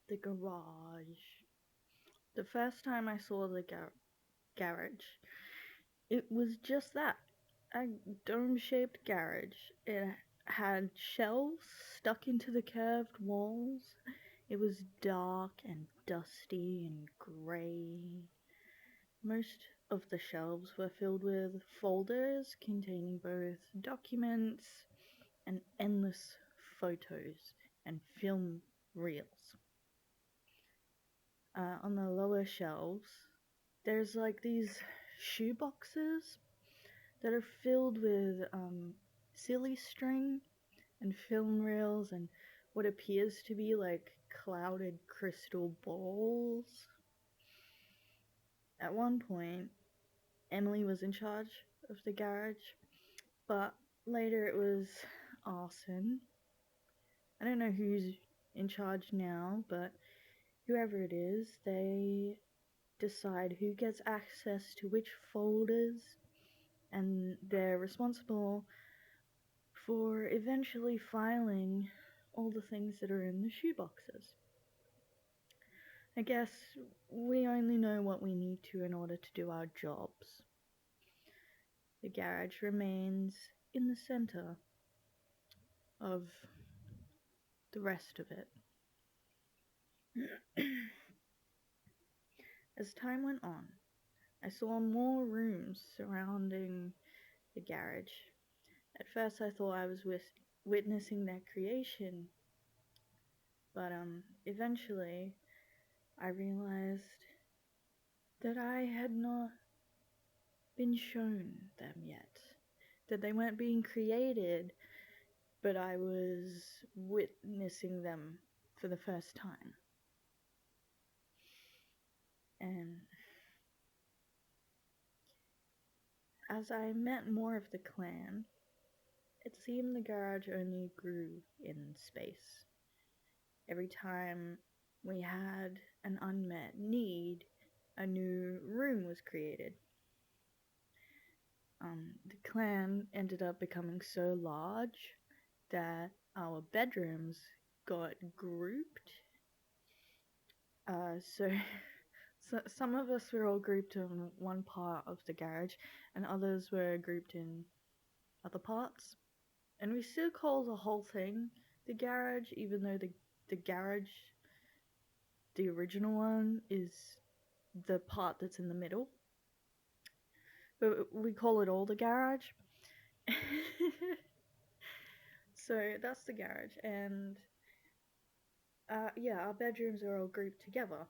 the garage. The first time I saw the garage, it was just that, a dome-shaped garage. It had shelves stuck into the curved walls. It was dark and dusty and grey. Most of the shelves were filled with folders containing both documents and endless photos and film reels. On the lower shelves, there's like these shoe boxes that are filled with silly string and film reels and what appears to be like clouded crystal balls. At one point, Emily was in charge of the garage, but later it was Arson. I don't know who's in charge now, but whoever it is, they decide who gets access to which folders, and they're responsible for eventually filing all the things that are in the shoeboxes. I guess we only know what we need to in order to do our jobs. The garage remains in the center of the rest of it. As time went on, I saw more rooms surrounding the garage. At first, I thought I was witnessing their creation, but eventually, I realized that I had not been shown them yet. That they weren't being created, but I was witnessing them for the first time. And as I met more of the clan, it seemed the garage only grew in space. Every time we had an unmet need, a new room was created. The clan ended up becoming so large that our bedrooms got grouped. So, so some of us were all grouped in one part of the garage, and others were grouped in other parts. And we still call the whole thing the garage, even though the garage, the original one, is the part that's in the middle. But we call it all the garage. So that's the garage, and yeah, our bedrooms are all grouped together,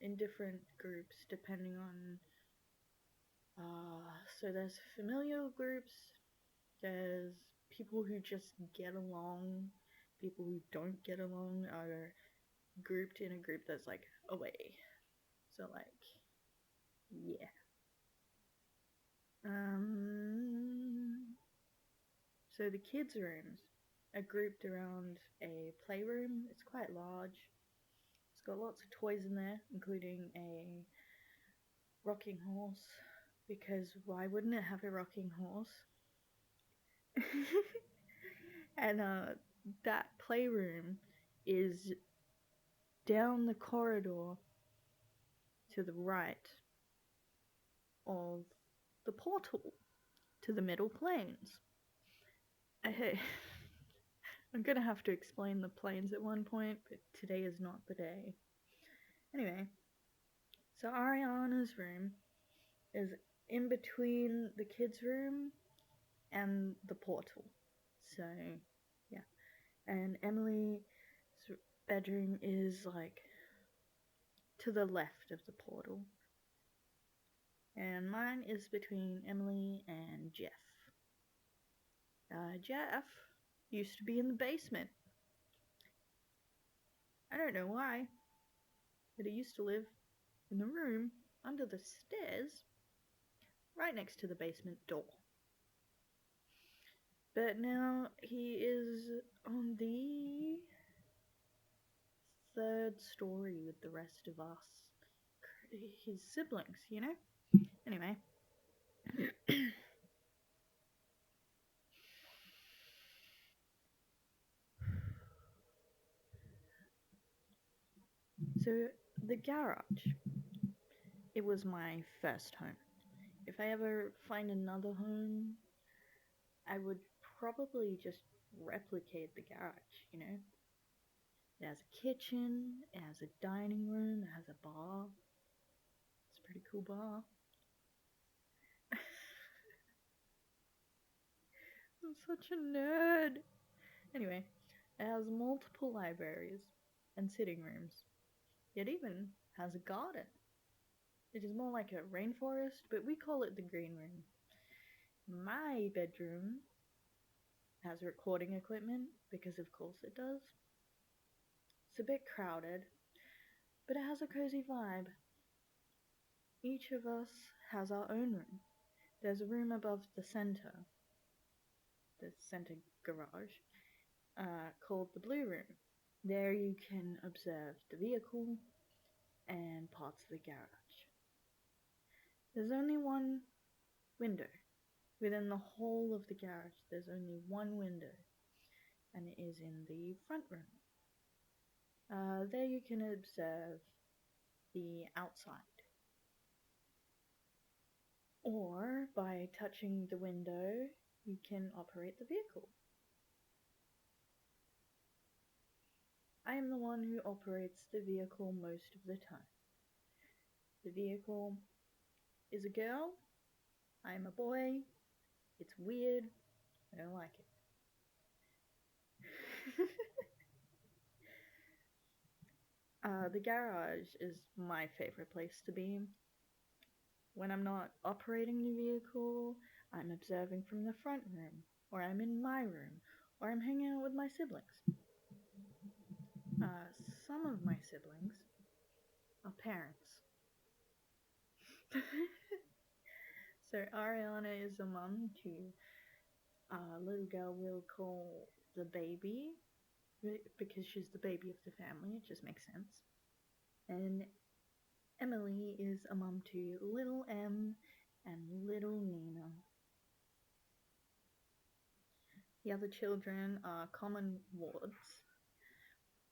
in different groups depending on. So there's familial groups, there's people who just get along, people who don't get along are grouped in a group that's like away. So like, yeah. So the kids' rooms are grouped around a playroom. It's quite large. It's got lots of toys in there, including a rocking horse. Because why wouldn't it have a rocking horse? And that playroom is down the corridor to the right of the portal to the Middle Planes. Hey, I'm gonna have to explain the planes at one point, but today is not the day. Anyway, so Ariana's room is in between the kids' room and the portal. So, yeah. And Emily's bedroom is like to the left of the portal. And mine is between Emily and Jeff. Jeff used to be in the basement. I don't know why, but he used to live in the room under the stairs right next to the basement door. But now he is on the third story with the rest of us. His siblings, you know? Anyway. So, the garage, it was my first home. If I ever find another home, I would probably just replicate the garage, you know? It has a kitchen, it has a dining room, it has a bar. It's a pretty cool bar. I'm such a nerd. Anyway, it has multiple libraries and sitting rooms. It even has a garden. It is more like a rainforest, but we call it the green room. My bedroom has recording equipment, because of course it does. It's a bit crowded, but it has a cozy vibe. Each of us has our own room. There's a room above the center garage, called the blue room. There you can observe the vehicle and parts of the garage. There's only one window. Within the whole of the garage, there's only one window, and it is in the front room. There you can observe the outside. Or by touching the window, you can operate the vehicle. I am the one who operates the vehicle most of the time. The vehicle is a girl, I am a boy, it's weird, I don't like it. The garage is my favorite place to be. When I'm not operating the vehicle, I'm observing from the front room, or I'm in my room, or I'm hanging out with my siblings. Some of my siblings are parents. So Ariana is a mom to a little girl we'll call the baby, because she's the baby of the family, it just makes sense. And Emily is a mom to little M and little Nina. The other children are common wards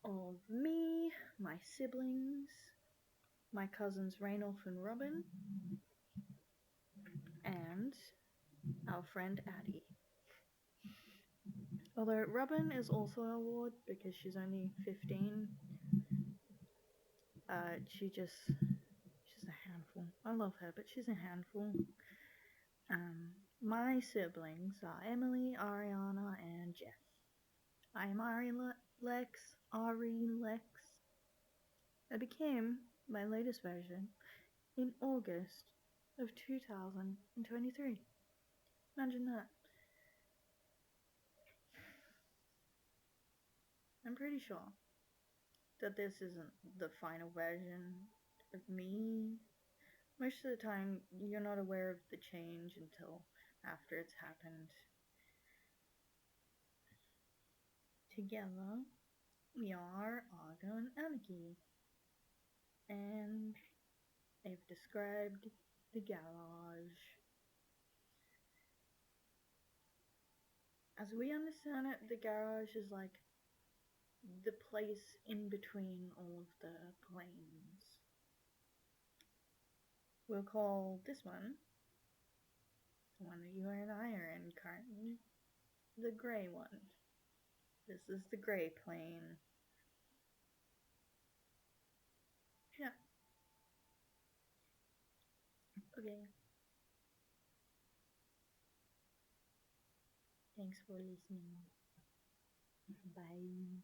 of me, my siblings, my cousins Raynolf and Robin, and our friend Addie. Although Robin is also a ward because she's only 15, she's a handful. I love her, but she's a handful. My siblings are Emily, Ariana, and Jeff. I am Ari Lex. I became my latest version in August of 2023. Imagine that. I'm pretty sure that this isn't the final version of me. Most of the time, you're not aware of the change until after it's happened. Together, we are Argo and Anarchy, and they've described the garage. As we understand it, the garage is like the place in between all of the planes. We'll call this one, the one that you and I are in currently, the gray one. This is the gray plane. Yeah. Okay. Thanks for listening. Bye.